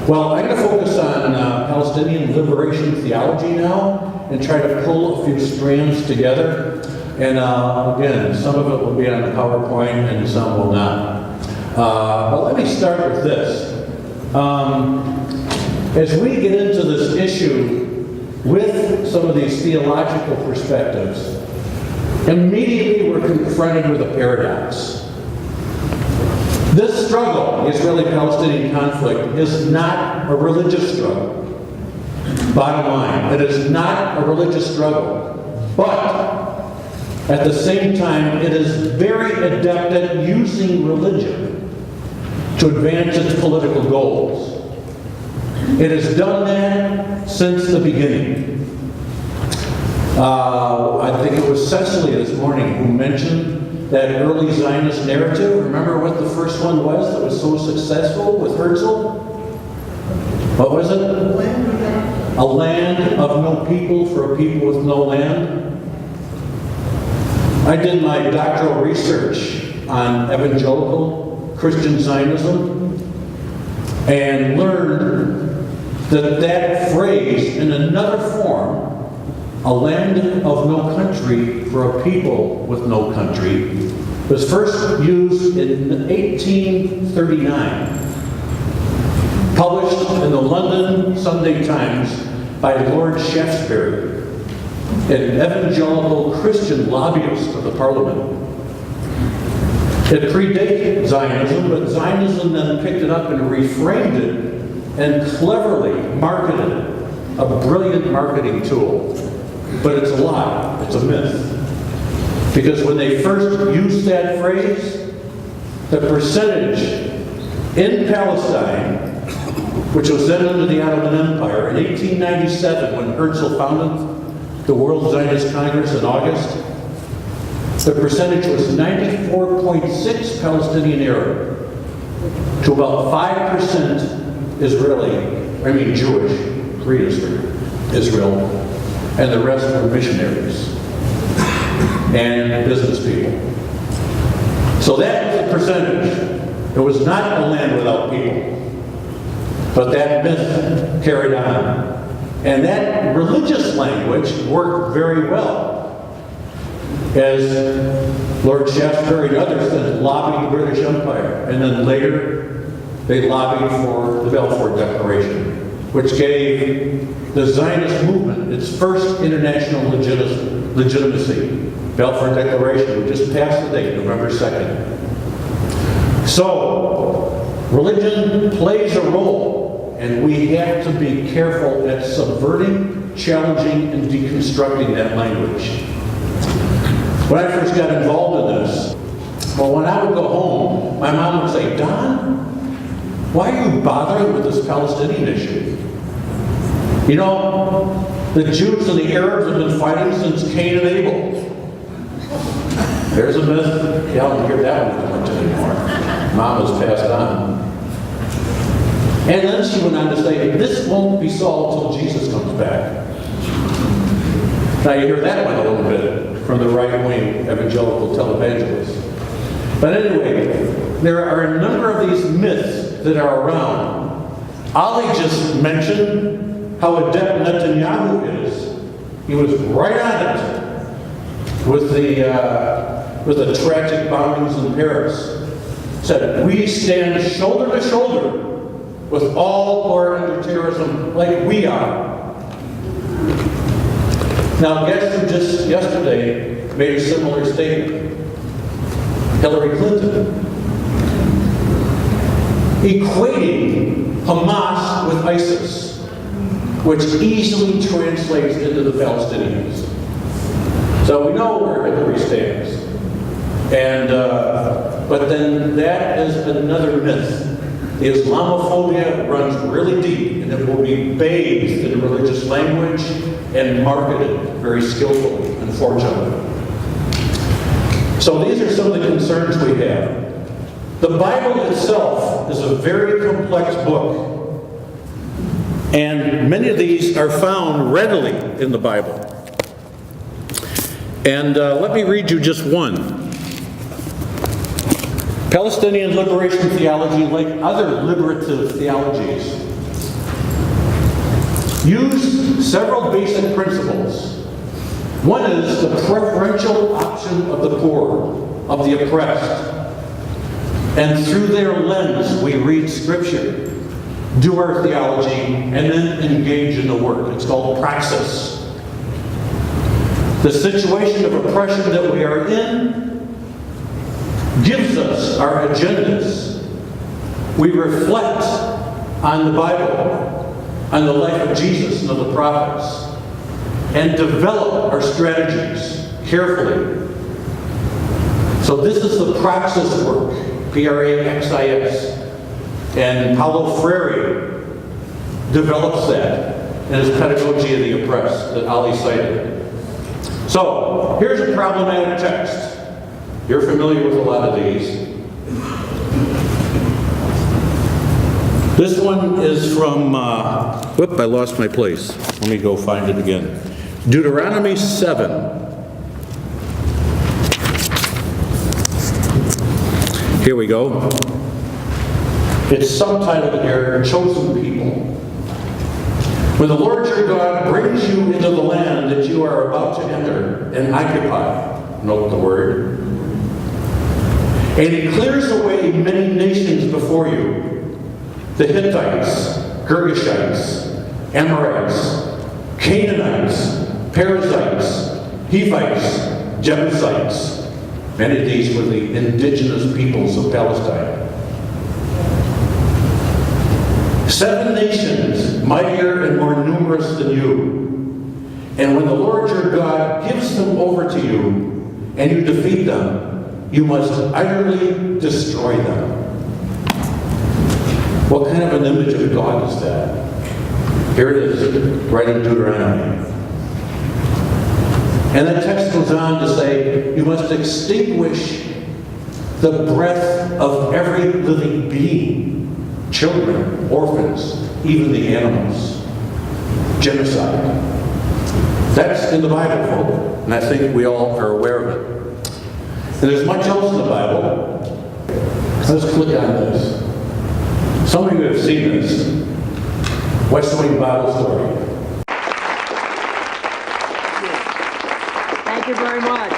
Well, I'm going to focus on Palestinian liberation theology now and try to pull a few strands together. And again, some of it will be on the PowerPoint and some will not. But let me start with this. As we get into this issue with some of these theological perspectives, immediately we're confronted with a paradox. This struggle, the Israeli-Palestinian conflict, is not a religious struggle. Bottom line, it is not a religious struggle. But at the same time, it is very adept at using religion to advance its political goals. It has done that since the beginning. I think it was Cecily this morning who mentioned that early Zionist narrative. Remember what the first one was that was so successful with Herzl? What was it? A land of no people for a people with no land. I did my doctoral research on evangelical Christian Zionism and learned that that phrase in another form, a land of no country for a people with no country, was first used in 1839, published in the London Sunday Times by Lord Shaftesbury, an evangelical Christian lobbyist of the Parliament. It predated Zionism, but Zionism then picked it up and reframed it and cleverly marketed it, a brilliant marketing tool. But it's a lie, it's a myth. Because when they first used that phrase, the percentage in Palestine, which was then under the Ottoman Empire, in 1897, when Herzl founded the World Zionist Congress in August, the percentage was 94.6 Palestinian Arab to about 5% Jewish, pre-Israel, and the rest were missionaries and business people. So that was the percentage. It was not a land without people. But that myth carried on. And that religious language worked very well. As Lord Shaftesbury and others then lobbied the British Empire. And then later, they lobbied for the Balfour Declaration, which gave the Zionist movement its first international legitimacy. Balfour Declaration, we just passed the date, November 2nd. So, religion plays a role, and we have to be careful at subverting, challenging, and deconstructing that language. When I first got involved in this, well, when I would go home, my mom would say, "Don, why are you bothering with this Palestinian issue? You know, the Jews and the Arabs have been fighting since Cain and Abel." There's a myth. Yeah, I don't hear that one much anymore. Mom has passed on. And then she went on to say, this won't be solved until Jesus comes back. Now you hear that one a little bit from the right-wing evangelical televangelists. But anyway, there are a number of these myths that are around. Ali just mentioned how adept Netanyahu is. He was right on it with the tragic bombings in Paris. Said, we stand shoulder to shoulder with all who are under terrorism like we are. Now, guess who just yesterday made a similar statement? Hillary Clinton. Equating Hamas with ISIS, which easily translates into the Palestinians. So we know where Hillary stands. And, but then that is another myth. The Islamophobia runs really deep, and it will be bathed in religious language and marketed very skillfully, unfortunately. So these are some of the concerns we have. The Bible itself is a very complex book, and many of these are found readily in the Bible. And let me read you just one. Palestinian liberation theology, like other liberative theologies, Use several basic principles. One is the preferential option of the poor, of the oppressed. And through their lens, we read Scripture, do our theology, and then engage in the work. It's called praxis. The situation of oppression that we are in gives us our agendas. We reflect on the Bible, on the life of Jesus and of the prophets, and develop our strategies carefully. So this is the praxis work, Praxis, and Paulo Freire develops that in his Pedagogy of the Oppressed that Ali cited. So, here's a problematic text. You're familiar with a lot of these. This one is from, whoop, I lost my place. Let me go find it again. Deuteronomy 7. Here we go. It's subtitled here, Chosen People. When the Lord your God brings you into the land that you are about to enter and occupy, note the word, and he clears away many nations before you, the Hittites, Girgashites, Amorites, Canaanites, Perizzites, Hivites, Jebusites. Many of these were the indigenous peoples of Palestine. 7 nations, mightier and more numerous than you. And when the Lord your God gives them over to you, and you defeat them, you must utterly destroy them. What kind of an image of God is that? Here it is, right in Deuteronomy. And that text goes on to say, you must extinguish the breath of every living being. Children, orphans, even the animals. Genocide. That's in the Bible, folks, and I think we all are aware of it. And there's much else in the Bible. Let's click on this. Some of you have seen this. West Wing Bible Story. Thank you very much.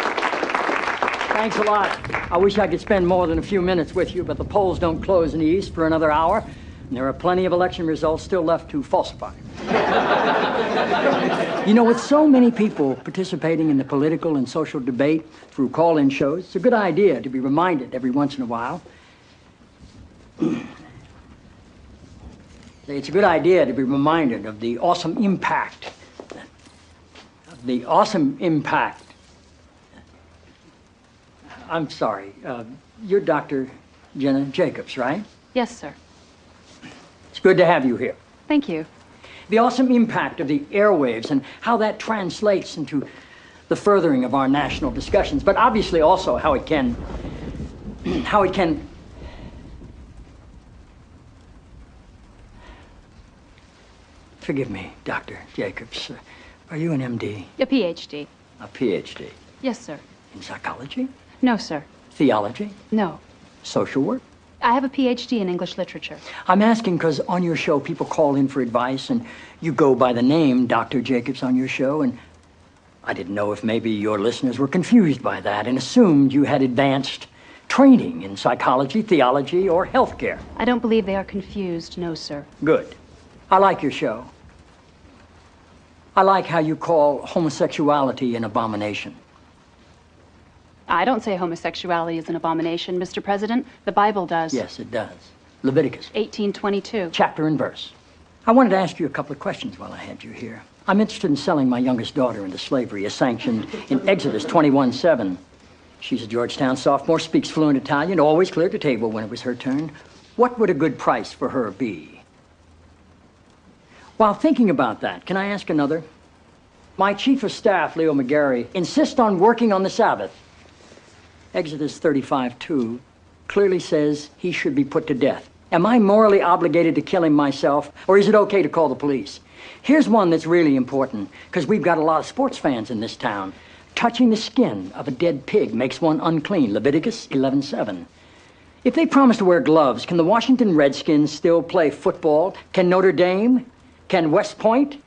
Thanks a lot. I wish I could spend more than a few minutes with you, but the polls don't close in the East for another hour, and there are plenty of election results still left to falsify. You know, with so many people participating in the political and social debate through call-in shows, it's a good idea to be reminded every once in a while. It's a good idea to be reminded of the awesome impact. I'm sorry, you're Dr. Jenna Jacobs, right? Yes, sir. It's good to have you here. Thank you. The awesome impact of the airwaves and how that translates into the furthering of our national discussions, but obviously also how it can forgive me, Dr. Jacobs. Are you an MD? A PhD. A PhD. Yes, sir. In psychology? No, sir. Theology? No. Social work? I have a PhD in English literature. I'm asking because on your show people call in for advice and you go by the name Dr. Jacobs on your show, and I didn't know if maybe your listeners were confused by that and assumed you had advanced training in psychology, theology, or healthcare. I don't believe they are confused, no, sir. Good. I like your show. I like how you call homosexuality an abomination. I don't say homosexuality is an abomination, Mr. President. The Bible does. Yes, it does. Leviticus. 18:22. Chapter and verse. I wanted to ask you a couple of questions while I had you here. I'm interested in selling my youngest daughter into slavery, as sanctioned in Exodus 21:7. She's a Georgetown sophomore, speaks fluent Italian, always cleared the table when it was her turn. What would a good price for her be? While thinking about that, can I ask another? My chief of staff, Leo McGarry, insists on working on the Sabbath. Exodus 35:2 clearly says he should be put to death. Am I morally obligated to kill him myself, or is it okay to call the police? Here's one that's really important, because we've got a lot of sports fans in this town. Touching the skin of a dead pig makes one unclean, Leviticus 11:7. If they promise to wear gloves, can the Washington Redskins still play football? Can Notre Dame? Can West Point?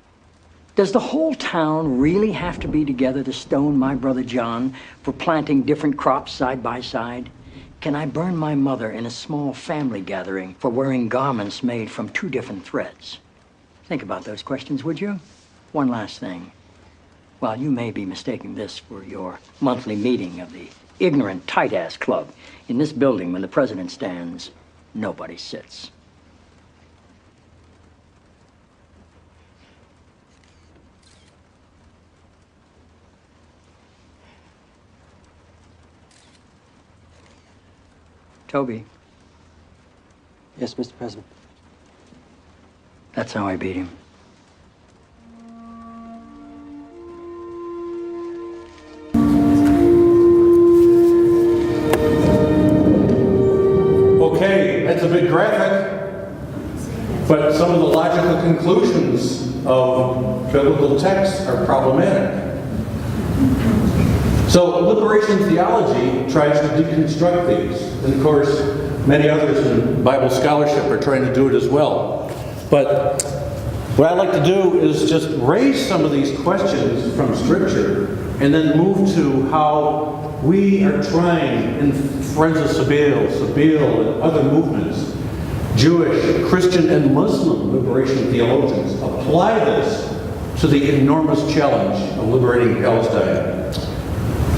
Does the whole town really have to be together to stone my brother John for planting different crops side by side? Can I burn my mother in a small family gathering for wearing garments made from 2 different threads? Think about those questions, would you? One last thing. While you may be mistaking this for your monthly meeting of the Ignorant Tight-Ass Club, in this building, when the president stands, nobody sits. Toby. Yes, Mr. President. That's how I beat him. Okay, that's a bit graphic, but some of the logical conclusions of biblical texts are problematic. So liberation theology tries to deconstruct these, and of course many others in Bible scholarship are trying to do it as well. But what I like to do is just raise some of these questions from Scripture and then move to how we are trying in Friends of Sabeel, and other movements, Jewish, Christian, and Muslim liberation theologians apply this to the enormous challenge of liberating Palestine.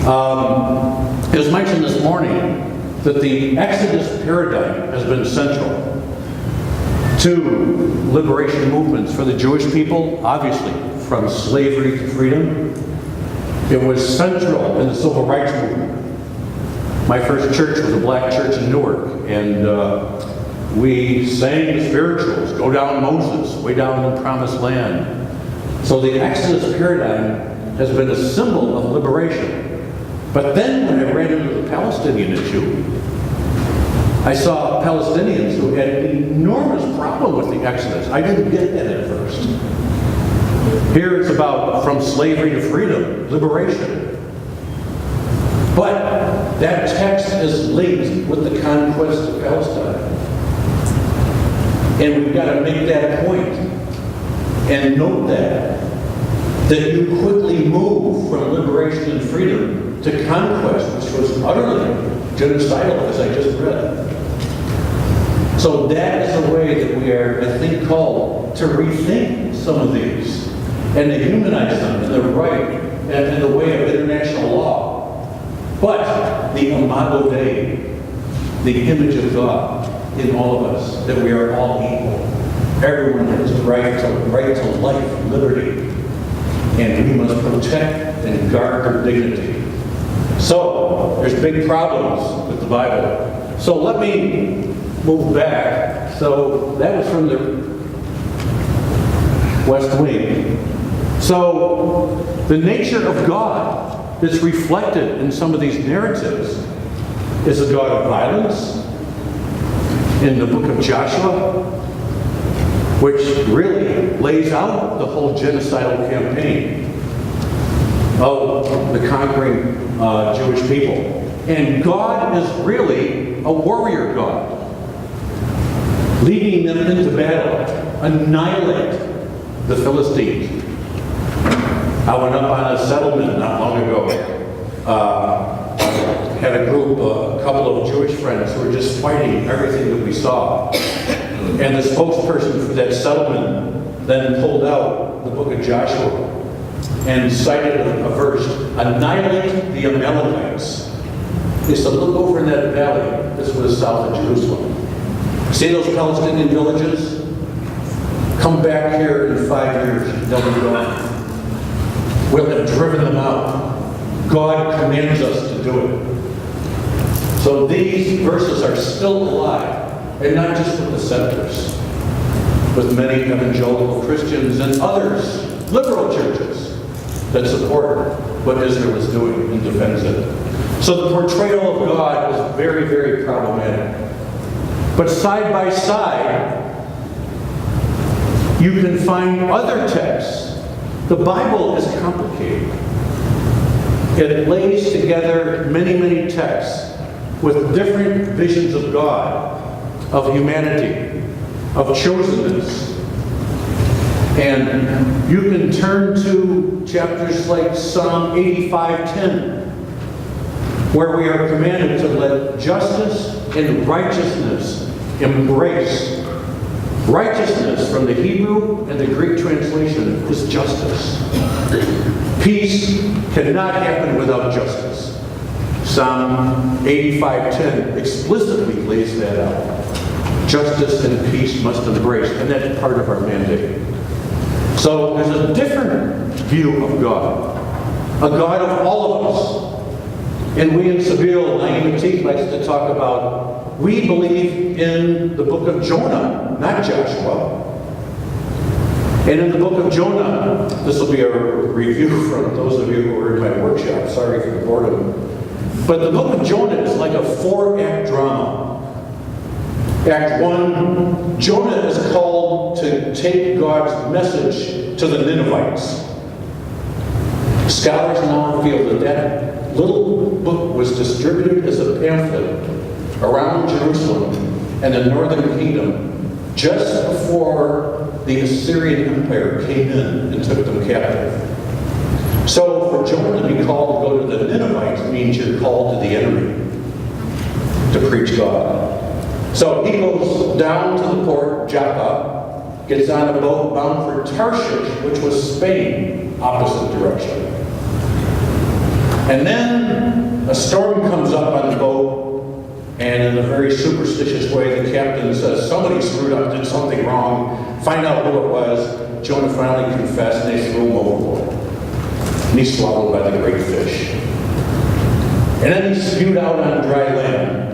It was mentioned this morning that the Exodus paradigm has been central to liberation movements for the Jewish people, obviously, from slavery to freedom. It was central in the civil rights movement. My first church was a black church in Newark, and we sang the spirituals, Go Down Moses, Way Down in the Promised Land. So the Exodus paradigm has been a symbol of liberation. But then when I ran into the Palestinian issue, I saw Palestinians who had an enormous problem with the Exodus. I didn't get that at first. Here it's about from slavery to freedom, liberation. But that text is linked with the conquest of Palestine. And we've got to make that point and note that you quickly move from liberation and freedom to conquest, which was utterly genocidal, as I just read. So that is a way that we are, I think, called to rethink some of these and to humanize them in the right and in the way of international law. But the Imago Dei, the image of God in all of us, that we are all equal. Everyone has the right to life, liberty, and we must protect and guard their dignity. So, there's big problems with the Bible. So let me move back. So that was from the West Wing. So the nature of God that's reflected in some of these narratives is a God of violence. In the book of Joshua, which really lays out the whole genocidal campaign of the conquering Jewish people. And God is really a warrior God, leading them into battle, annihilate the Philistines. I went up on a settlement not long ago. Had a group, a couple of Jewish friends who were just fighting everything that we saw. And the spokesperson for that settlement then pulled out the book of Joshua and cited a verse, annihilate the Amalekites. They said, look over in that valley. This was south of Jerusalem. See those Palestinian villages? Come back here in 5 years, they'll be gone. We'll have driven them out. God commands us to do it. So these verses are still alive, and not just with the centers, with many evangelical Christians and others, liberal churches, that support what Israel is doing and defends it. So the portrayal of God is very, very problematic. But side by side, you can find other texts. The Bible is complicated. It lays together many, many texts with different visions of God, of humanity, of chosenness. And you can turn to chapters like Psalm 85:10, where we are commanded to let justice and righteousness embrace. Righteousness from the Hebrew and the Greek translation is justice. Peace cannot happen without justice. Psalm 85:10 explicitly lays that out. Justice and peace must embrace, and that's part of our mandate. So there's a different view of God, a God of all of us. And we in Seville, naivety likes to talk about, we believe in the book of Jonah, not Joshua. And in the book of Jonah, this will be a review from those of you who were in my workshop, sorry for the boredom. But the book of Jonah is like a 4-act drama. Act 1, Jonah is called to take God's message to the Ninevites. Scholars now feel that that little book was distributed as a pamphlet around Jerusalem and the northern kingdom just before the Assyrian Empire came in and took them captive. So for Jonah to be called to go to the Ninevites means you're called to the enemy to preach God. So he goes down to the port, Joppa, gets on a boat bound for Tarshish, which was Spain, opposite direction. And then a storm comes up on the boat, and in a very superstitious way, the captain says, somebody screwed up, did something wrong, find out who it was. Jonah finally confessed, and they threw him overboard. And he's swallowed by the great fish. And then he's spewed out on dry land.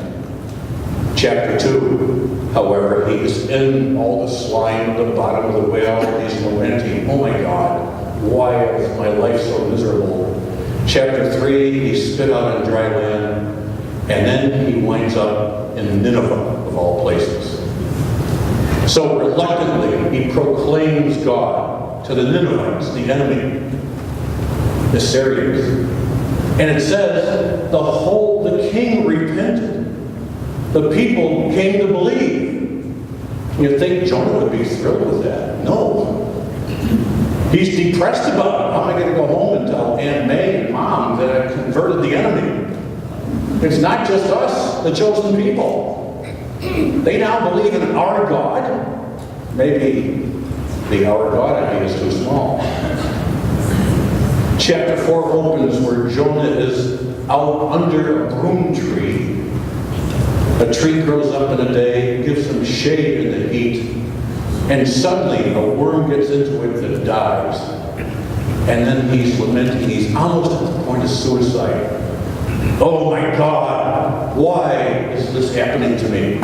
Chapter 2, however, he is in all the slime at the bottom of the whale, and he's lamenting, oh my God, why is my life so miserable? Chapter 3, he's spit out on dry land, and then he winds up in Nineveh, of all places. So reluctantly, he proclaims God to the Ninevites, the enemy, the Assyrians. And it says, the king repented. The people came to believe. You'd think Jonah would be thrilled with that. No. He's depressed about it. How am I going to go home and tell Aunt May and Mom that I've converted the enemy? It's not just us, the chosen people. They now believe in our God. Maybe the our God idea is too small. Chapter 4 opens where Jonah is out under a broom tree. A tree grows up in a day, gives him shade in the heat, and suddenly a worm gets into it that dies. And then he's lamenting, he's almost at the point of suicide. Oh my God, why is this happening to me?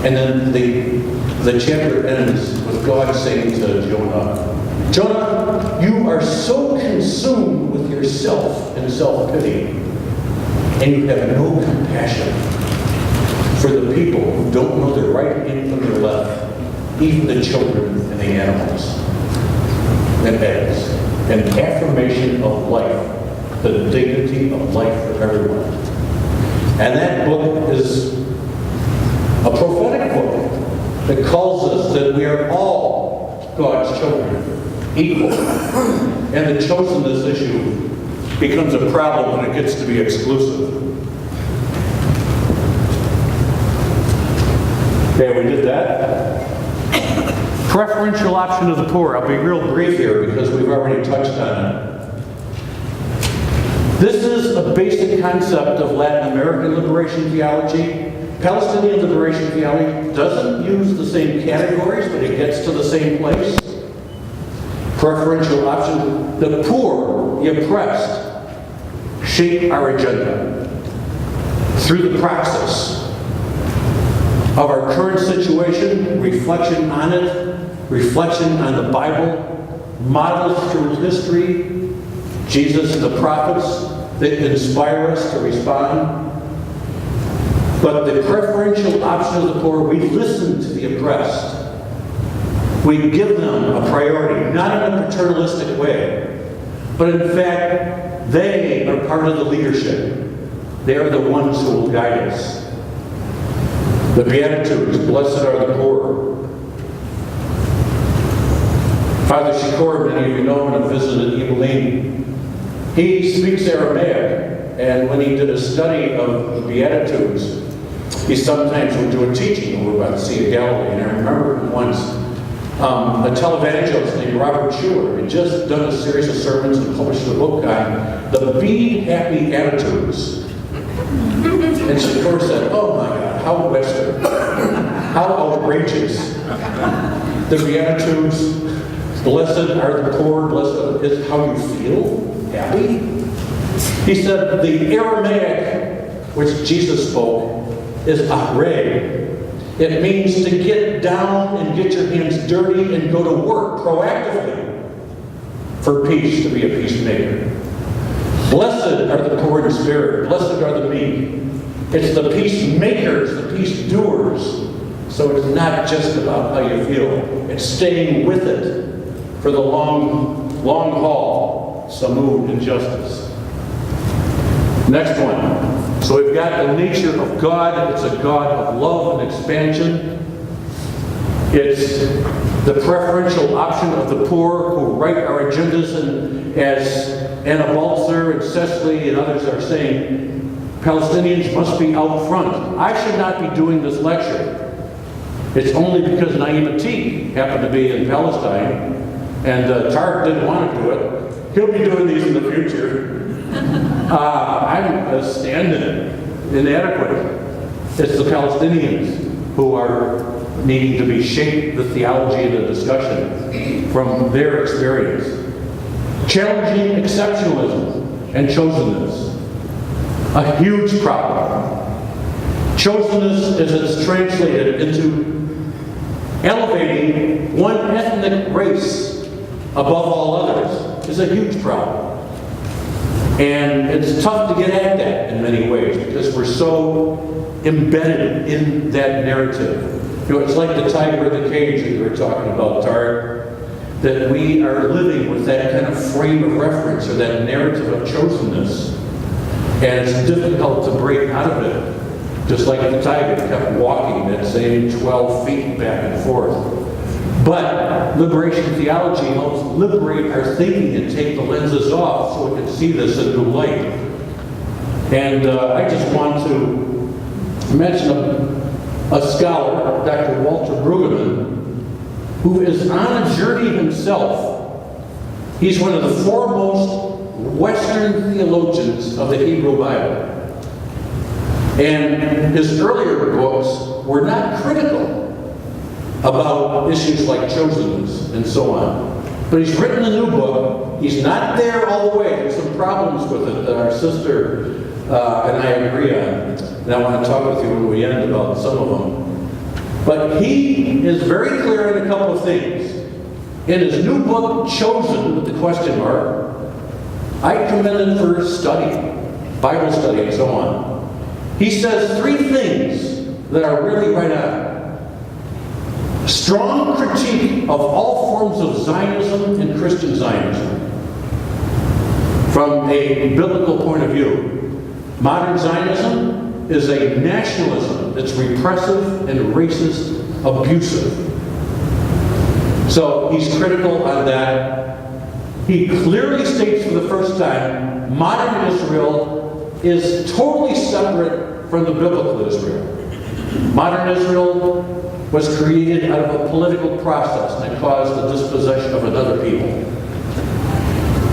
And then the chapter ends with God saying to Jonah, Jonah, you are so consumed with yourself and self-pity, and you have no compassion for the people who don't know their right hand from their left, even the children and the animals. And ends an affirmation of life, the dignity of life for everyone. And that book is a prophetic book that calls us that we are all God's children, equal. And the chosenness issue becomes a problem when it gets to be exclusive. Okay, we did that. Preferential option of the poor. I'll be real brief here because we've already touched on it. This is a basic concept of Latin American liberation theology. Palestinian liberation theology doesn't use the same categories, but it gets to the same place. Preferential option. The poor, the oppressed, shape our agenda through the process of our current situation, reflection on it, reflection on the Bible, models through history, Jesus and the prophets that inspire us to respond. But the preferential option of the poor, we listen to the oppressed. We give them a priority, not in a paternalistic way, but in fact, they are part of the leadership. They are the ones who will guide us. The Beatitudes, blessed are the poor. Father Shakur, many of you know him, visited Ebeling. He speaks Aramaic, and when he did a study of the Beatitudes, he sometimes would do a teaching over by the Sea of Galilee. And I remember once, a televangelist named Robert Schuller had just done a series of sermons and published a book on the Be Happy Attitudes. And Shakur said, oh my God, how Western, how outrageous. The Beatitudes, blessed are the poor, blessed is how you feel, happy. He said the Aramaic, which Jesus spoke, is ahre. It means to get down and get your hands dirty and go to work proactively for peace, to be a peacemaker. Blessed are the poor in spirit, blessed are the meek. It's the peacemakers, the peace doers. So it's not just about how you feel. It's staying with it for the long haul. Samud and justice. Next one. So we've got the nature of God. It's a God of love and expansion. It's the preferential option of the poor who write our agendas, and as Anna Balzer and Cecily and others are saying, Palestinians must be out front. I should not be doing this lecture. It's only because Naim Atik happened to be in Palestine, and Tarek didn't want to do it. He'll be doing these in the future. I'm standing inadequate. It's the Palestinians who are needing to be shaped, the theology and the discussion from their experience. Challenging exceptionalism and chosenness. A huge problem. Chosenness, as it's translated into elevating one ethnic race above all others, is a huge problem. And it's tough to get at that in many ways because we're so embedded in that narrative. You know, it's like the tiger in the cage that you were talking about, Tarek, that we are living with that kind of frame of reference or that narrative of chosenness. And it's difficult to break out of it. Just like the tiger kept walking that same 12 feet back and forth. But liberation theology helps liberate our thinking and take the lenses off so we can see this in new light. And I just want to mention a scholar, Dr. Walter Brueggemann, who is on a journey himself. He's one of the foremost Western theologians of the Hebrew Bible. And his earlier books were not critical about issues like chosenness and so on. But he's written a new book. He's not there all the way. There's some problems with it that our sister and I agree on. And I want to talk with you when we end about some of them. But he is very clear on a couple of things. In his new book, Chosen, with the question mark, I commend it for study, Bible study and so on. He says three things that are really right on. Strong critique of all forms of Zionism and Christian Zionism from a biblical point of view. Modern Zionism is a nationalism that's repressive and racist, abusive. So he's critical on that. He clearly states for the first time, modern Israel is totally separate from the biblical Israel. Modern Israel was created out of a political process that caused the dispossession of another people.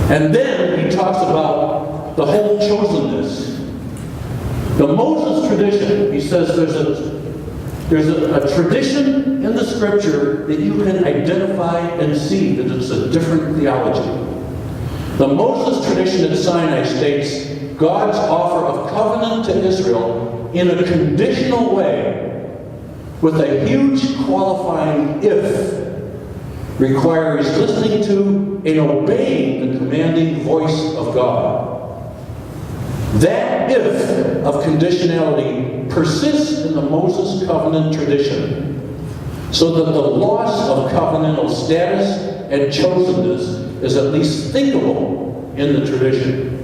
And then he talks about the whole chosenness. The Moses tradition, he says there's a tradition in the scripture that you can identify and see that it's a different theology. The Moses tradition at Sinai states God's offer of covenant to Israel in a conditional way with a huge qualifying if requires listening to and obeying the commanding voice of God. That if of conditionality persists in the Moses covenant tradition, so that the loss of covenantal status and chosenness is at least thinkable in the tradition.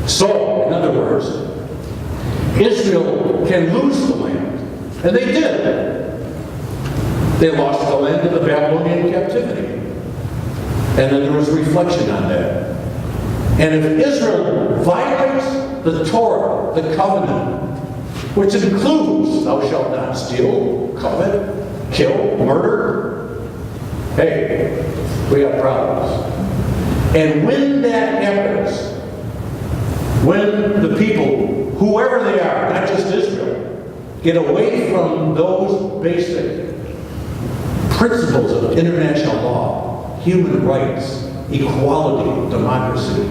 So, in other words, Israel can lose the land. And they did. They lost the land in the Babylonian captivity. And then there was reflection on that. And if Israel violates the Torah, the covenant, which includes thou shalt not steal, covet, kill, murder, hey, we got problems. And when that happens, when the people, whoever they are, not just Israel, get away from those basic principles of international law, human rights, equality, democracy,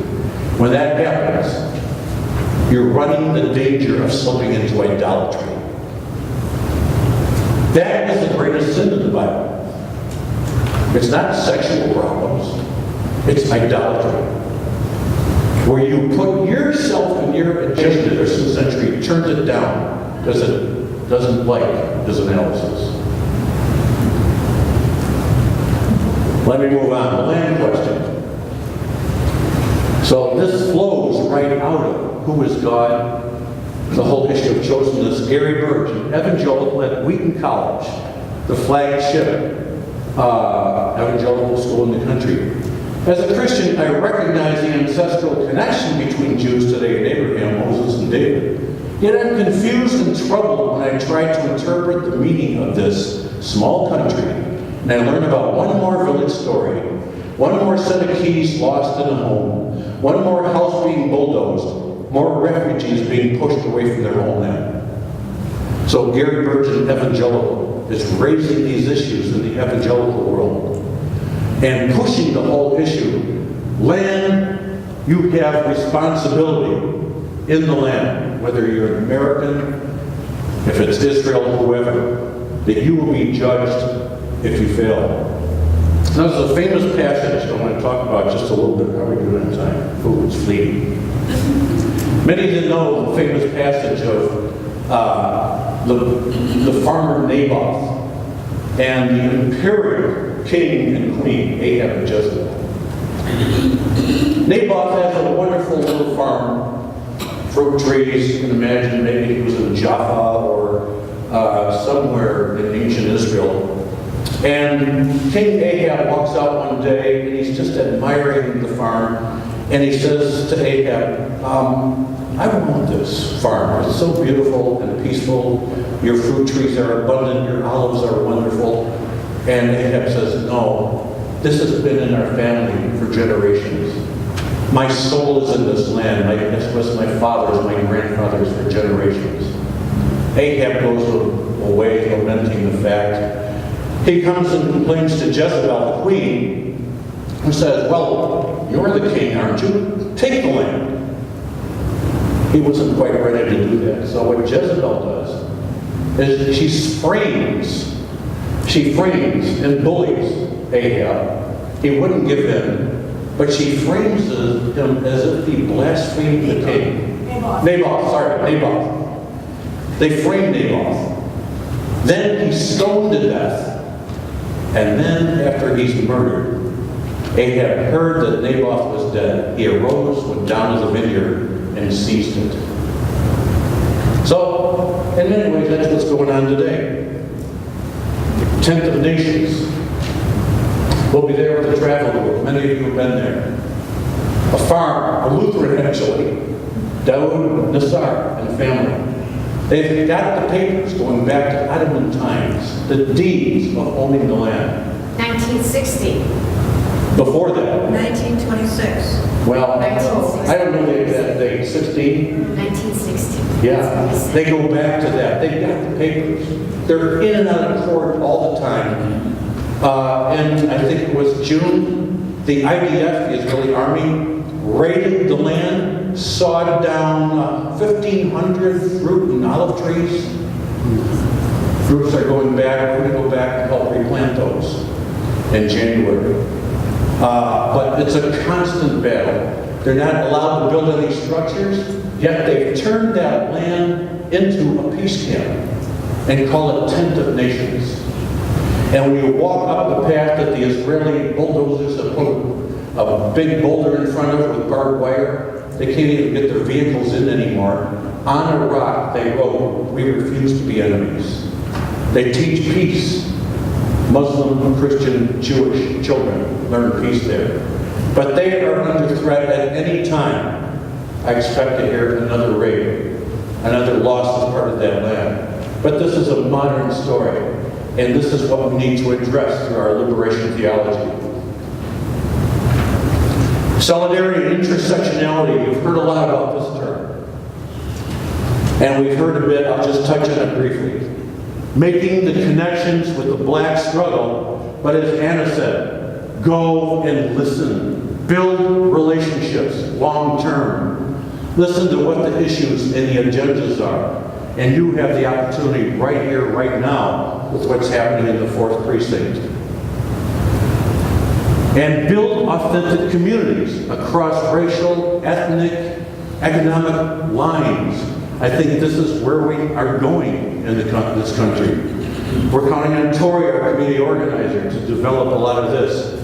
when that happens, you're running the danger of slipping into idolatry. That is the greatest sin in the Bible. It's not sexual problems, it's idolatry. Where you put yourself and your agenda, the Christian century turns it down because it doesn't like his analysis. Let me move on. The land question. So this flows right out of who is God, the whole issue of chosenness. Gary Burge, an evangelical at Wheaton College, the flagship evangelical school in the country. As a Christian, I recognize the ancestral connection between Jews today and Abraham, Moses, and David. Yet I'm confused and troubled when I try to interpret the meaning of this small country, and I learn about one more village story, one more set of keys lost in a home, one more house being bulldozed, more refugees being pushed away from their homeland. So Gary Burge, an evangelical, is raising these issues in the evangelical world and pushing the whole issue. Land, you have responsibility in the land, whether you're an American, if it's Israel, whoever, that you will be judged if you fail. Now, there's a famous passage I want to talk about just a little bit. How are we doing on time? Oh, it's fleeting. Many didn't know the famous passage of the farmer Naboth and the imperial king and queen, Ahab and Jezebel. Naboth has a wonderful little farm, fruit trees. You can imagine maybe he was in Jaffa or somewhere in ancient Israel. And King Ahab walks out one day and he's just admiring the farm. And he says to Ahab, I want this farm. It's so beautiful and peaceful. Your fruit trees are abundant. Your olives are wonderful. And Ahab says, no, this has been in our family for generations. My soul is in this land. This was my father's, my grandfather's for generations. Ahab goes away lamenting the fact. He comes and complains to Jezebel, the queen, who says, well, you're the king, aren't you? Take the land. He wasn't quite ready to do that. So what Jezebel does is she frames and bullies Ahab. He wouldn't give in, but she frames him as if he blasphemed the king. Naboth. They framed Naboth. Then he's stoned to death. And then after he's murdered, Ahab heard that Naboth was dead. He arose, went down to the vineyard, and seized it. So, in many ways, that's what's going on today. Tent of Nations. We'll be there with the travel group. Many of you have been there. A farm, a Lutheran actually, Dawood Nassar and family. They've got the papers going back to Ottoman times, the deeds of owning the land. 1960. Before that. 1926. Well, 1960. I don't know the exact date, 16? 1960. Yeah, they go back to that. They've got the papers. They're in and out of court all the time. And I think it was June, the IDF, the Israeli army, raided the land, sawed down 1,500 fruit and olive trees. Groups are going back. We're going to go back and help replant those in January. But it's a constant battle. They're not allowed to build any structures, yet they've turned that land into a peace camp and call it Tent of Nations. And when you walk up the path that the Israeli bulldozers have put a big boulder in front of it with barbed wire, they can't even get their vehicles in anymore. On a rock, they wrote, "We refuse to be enemies." They teach peace. Muslim, Christian, Jewish children learn peace there. But they are under threat at any time. I expect to hear another raid, another loss of part of that land. But this is a modern story, and this is what we need to address through our liberation theology. Solidarity and intersectionality, you've heard a lot about this term. And we've heard a bit, I'll just touch on it briefly. Making the connections with the black struggle, but as Anna said, go and listen. Build relationships long term. Listen to what the issues and the agendas are. And you have the opportunity right here, right now, with what's happening in the 4th Precinct. And build authentic communities across racial, ethnic, economic lines. I think this is where we are going in this country. We're counting on Tori, our community organizer, to develop a lot of this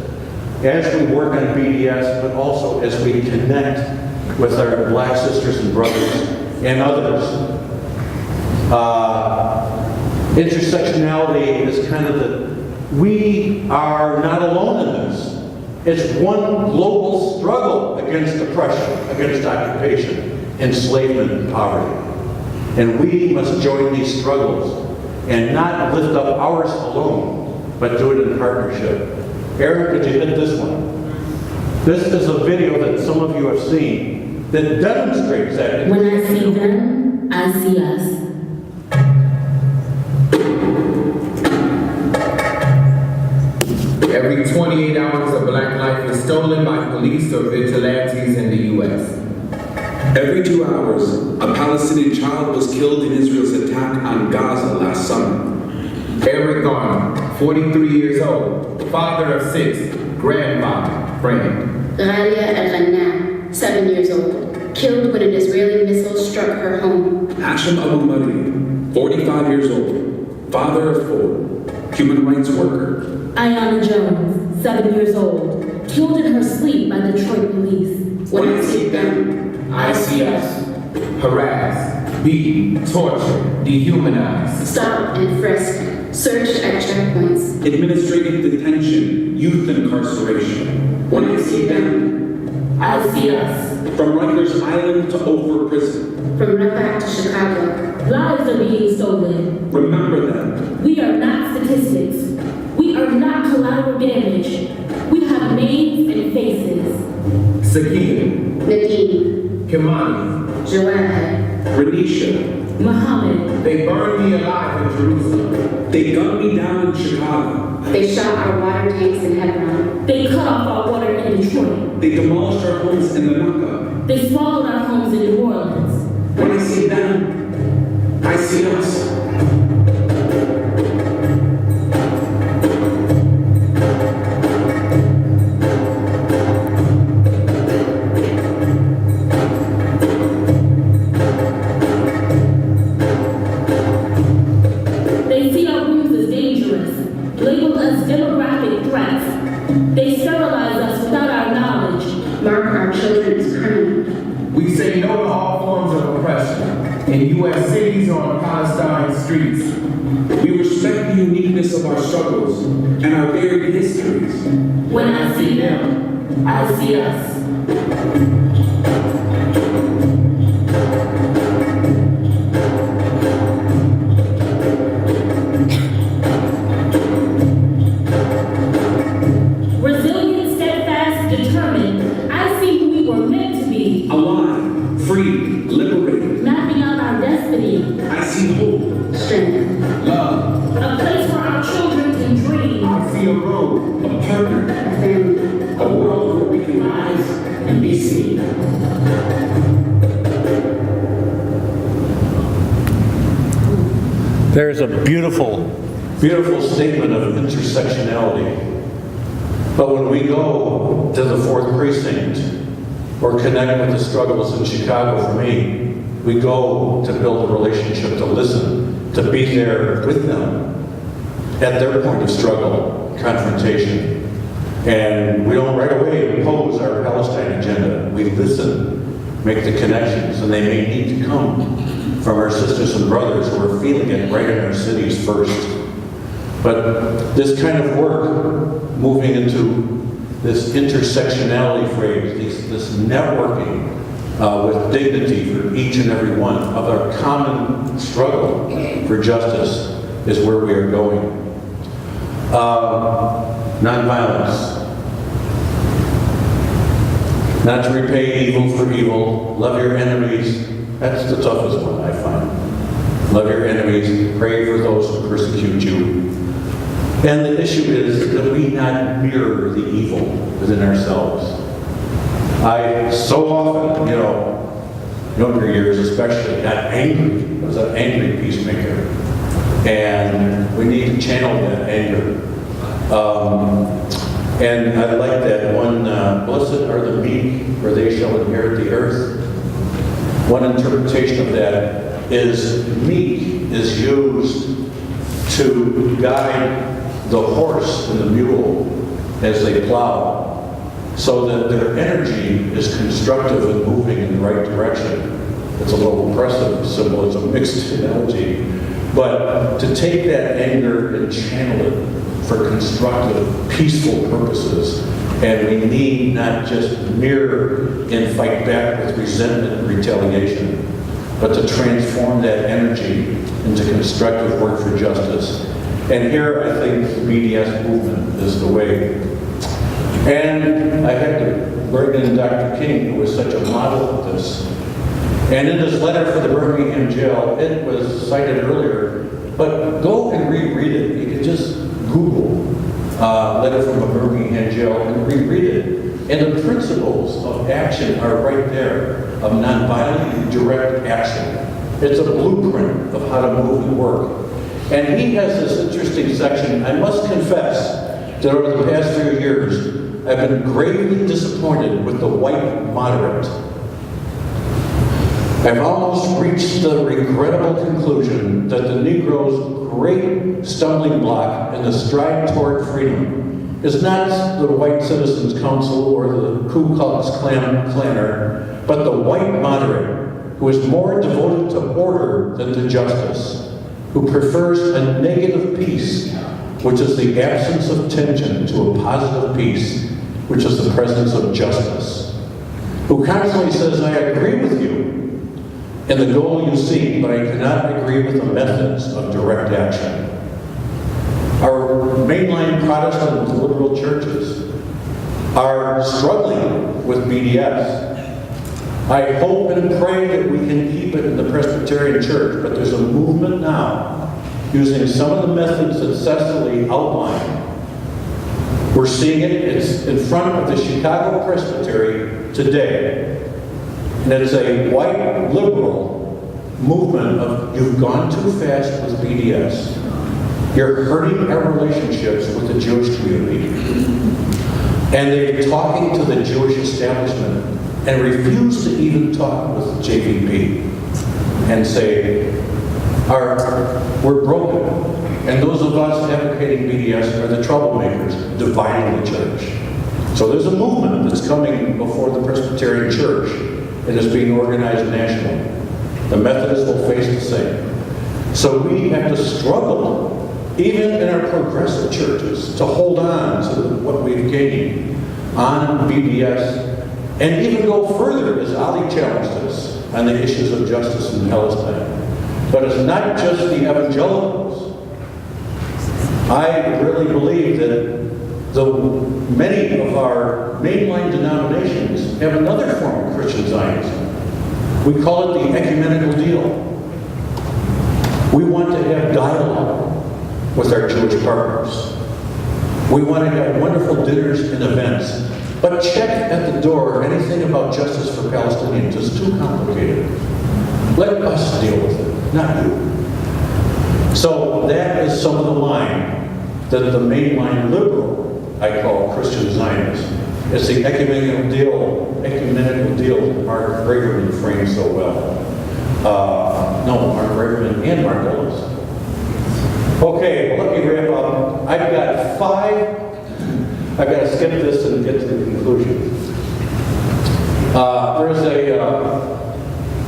as we work on BDS, but also as we connect with our black sisters and brothers and others. Intersectionality is kind of we are not alone in this. It's one global struggle against oppression, against occupation, enslavement, and poverty. And we must join these struggles and not lift up ours alone, but do it in partnership. Aaron, could you hit this one? This is a video that some of you have seen that demonstrates that. When I see them, I see us. Every 28 hours, a black life is stolen by police or vigilantes in the U.S. Every 2 hours, a Palestinian child was killed in Israel's attack on Gaza last summer. Eric Garner, 43 years old, father of 6, grandfather, friend. Ghalia El-Ghanna, 7 years old, killed when an Israeli missile struck her home. Hashem Abu Mari, 45 years old, father of 4, human rights worker. Ayana Jones, 7 years old, killed in her sleep by Detroit police. When I see them, I see us. Harassed, beaten, tortured, dehumanized. Stopped and frisked, searched at checkpoints. Administrative detention, youth incarceration. When I see them, I see us. from Rikers Island to Ophir Prison. From Rafah to Chicago, lives are being stolen. Remember them. We are not statistics. We are not collateral damage. We have names and faces. Sakia, Nadine, Kimani, Joanne, Renisha. Muhammad. they burned me alive in Jerusalem. They gunned me down in Chicago. They shot our water tanks in Hebron. They cut off our water in Detroit. They demolished our homes in the Naka. They swallowed our homes in New Orleans. When I see them, I see us. They see our rooms as dangerous, label us demographic threats. They sterilize us without our knowledge. Mark our children as criminal. We say no to all forms of oppression in U.S. cities or on Palestine streets. We respect the uniqueness of our struggles and our varied histories. When I see them, I see us. Resilient, steadfast, determined, I see who we were meant to be. Alive, free, liberated. Mapping out our destiny. I see hope, Strength. Love, A place where our children can dream. I see a road, a partner, A family. a world where we can rise and be seen. There's a beautiful, beautiful statement of intersectionality. But when we go to the 4th Precinct or connect with the struggles in Chicago for me, we go to build a relationship, to listen, to be there with them at their point of struggle, confrontation. And we don't right away impose our Palestine agenda. We listen, make the connections, and they may need to come from our sisters and brothers who are feeling it right in our cities first. But this kind of work, moving into this intersectionality phrase, this networking with dignity for each and every one of our common struggle for justice is where we are going. Nonviolence. Not to repay evil for evil. Love your enemies. That's the toughest one, I find. Love your enemies. Pray for those who persecute you. And the issue is that we not mirror the evil within ourselves. I so often, younger years especially, got angry. I was an angry peacemaker. And we need to channel that anger. And I like that one, blessed are the meek, for they shall inherit the earth. One interpretation of that is meek is used to guide the horse and the mule as they plow, so that their energy is constructive and moving in the right direction. It's a little oppressive symbol, it's a mixed analogy. But to take that anger and channel it for constructive, peaceful purposes, and we need not just mirror and fight back with resentment and retaliation, but to transform that energy into constructive work for justice. And here I think the BDS movement is the way. And I had to bring in Dr. King, who was such a model of this. And in his letter for the Birmingham jail, it was cited earlier, but go and reread it. You can just Google letter from a Birmingham jail and reread it. And the principles of action are right there, of nonviolent direct action. It's a blueprint of how to move and work. And he has this interesting section. I must confess that over the past few years, I've been gravely disappointed with the white moderate. I've almost reached the regrettable conclusion that the Negro's great stumbling block in the stride toward freedom is not the White Citizens Council or the Ku Klux Klaner, but the white moderate who is more devoted to order than to justice, who prefers a negative peace, which is the absence of tension, to a positive peace, which is the presence of justice, who constantly says, I agree with you in the goal you seek, but I cannot agree with the methods of direct action. Our mainline Protestant and liberal churches are struggling with BDS. I hope and pray that we can keep it in the Presbyterian Church, but there's a movement now using some of the methods that Cecily outlined. We're seeing it. It's in front of the Chicago Presbytery today. And it's a white liberal movement of, you've gone too fast with BDS. You're hurting our relationships with the Jewish community. And they're talking to the Jewish establishment and refuse to even talk with JVP and say, we're broken. And those of us advocating BDS are the troublemakers, dividing the church. So there's a movement that's coming before the Presbyterian Church. It is being organized nationally. The Methodists will face the same. So we have to struggle, even in our progressive churches, to hold on to what we've gained on BDS, and even go further, as Ali challenged us, on the issues of justice in Palestine. But it's not just the evangelicals. I really believe that many of our mainline denominations have another form of Christian Zionism. We call it the ecumenical deal. We want to have dialogue with our Jewish partners. We want to have wonderful dinners and events. But check at the door anything about justice for Palestinians is too complicated. Let us deal with it, not you. So that is some of the line that the mainline liberal, I call Christian Zionism. It's the ecumenical deal that Mark Braverman framed so well. Mark Braverman and Mark Ellis. Okay, well, let me wrap up. I've got 5. I've got to skip this and get to the conclusion. There's a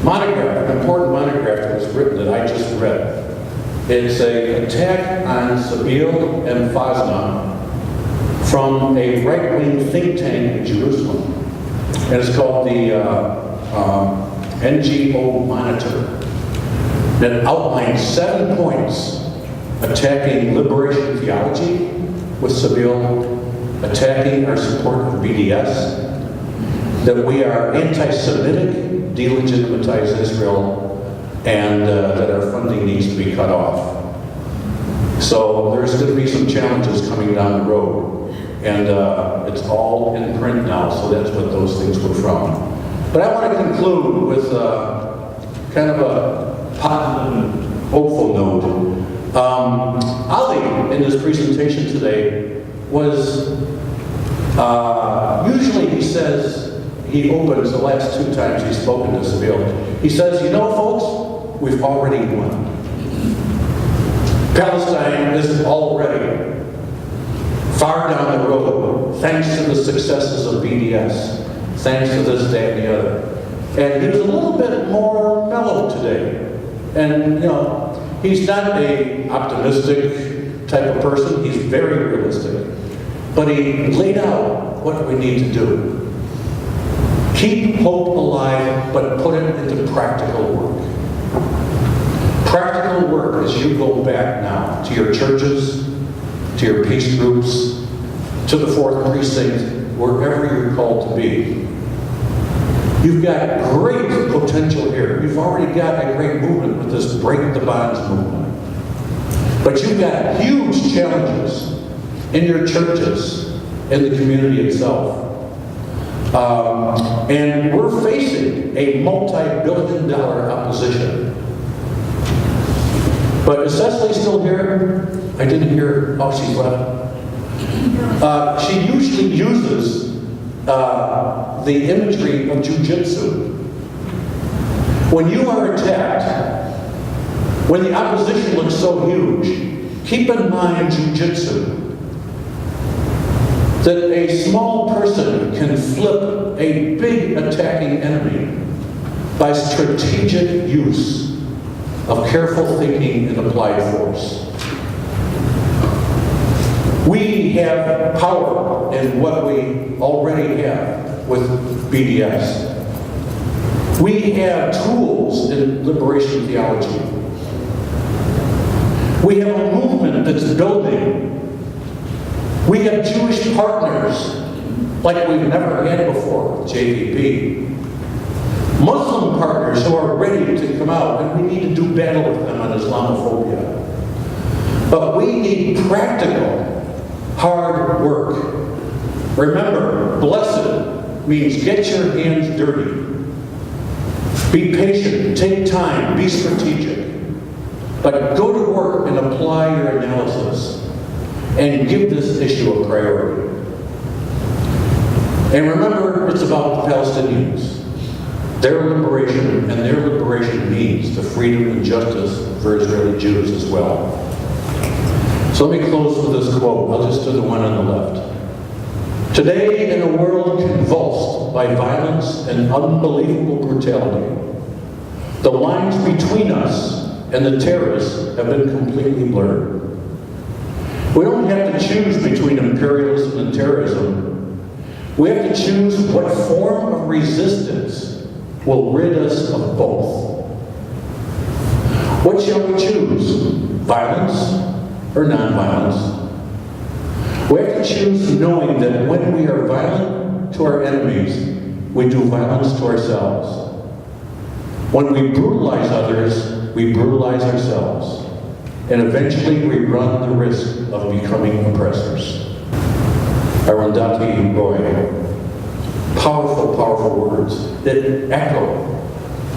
monograph, an important monograph that was written that I just read. It's an attack on Sabeel and Fazna from a right-wing think tank in Jerusalem. And it's called the NGO Monitor, that outlines 7 points attacking liberation theology with Sabeel, attacking our support of BDS, that we are anti-Semitic, delegitimize Israel, and that our funding needs to be cut off. So there's going to be some challenges coming down the road, and it's all in print now, so that's what those things were from. But I want to conclude with kind of a positive and hopeful note. Ali, in his presentation today, was, usually he says, he opens the last 2 times he's spoken to Sabeel. He says, you know, folks, we've already won. Palestine is already far down the road, thanks to the successes of BDS, thanks to this, that, and the other. And he was a little bit more mellow today. And, you know, he's not an optimistic type of person. He's very realistic. But he laid out what we need to do. Keep hope alive, but put it into practical work. Practical work as you go back now to your churches, to your peace groups, to the 4th Precinct, wherever you're called to be. You've got great potential here. You've already got a great movement with this Break the Bonds movement. But you've got huge challenges in your churches, in the community itself. And we're facing a multi-billion-dollar opposition. But is Cecily still here? I didn't hear. Oh, she's left. She usually uses the imagery of jiu-jitsu. When you are attacked, when the opposition looks so huge, keep in mind jiu-jitsu. That a small person can flip a big attacking enemy by strategic use of careful thinking and applied force. We have power in what we already have with BDS. We have tools in liberation theology. We have a movement that's building. We have Jewish partners like we've never had before with JVP. Muslim partners who are ready to come out, and we need to do battle with them on Islamophobia. But we need practical, hard work. Remember, blessed means get your hands dirty. Be patient, take time, be strategic. But go to work and apply your analysis and give this issue a priority. And remember, it's about the Palestinians. Their liberation, and their liberation means the freedom and justice for Israeli Jews as well. So let me close with this quote. I'll just do the one on the left. Today, in a world convulsed by violence and unbelievable brutality, the lines between us and the terrorists have been completely blurred. We don't have to choose between imperialism and terrorism. We have to choose what form of resistance will rid us of both. What shall we choose? Violence or nonviolence? We have to choose knowing that when we are violent to our enemies, we do violence to ourselves. When we brutalize others, we brutalize ourselves. And eventually we run the risk of becoming oppressors. Arundhati Roy. Powerful, powerful words that echo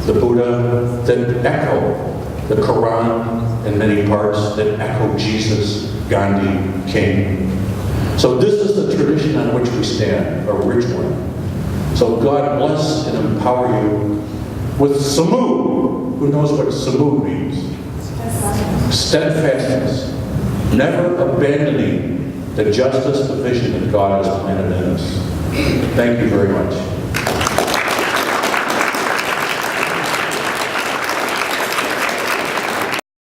the Buddha, that echo the Quran in many parts, that echo Jesus, Gandhi, King. So this is the tradition on which we stand, a rich one. So God bless and empower you with Samud. Who knows what Samud means? Steadfastness. Never abandoning the justice, the vision that God has planted in us. Thank you very much.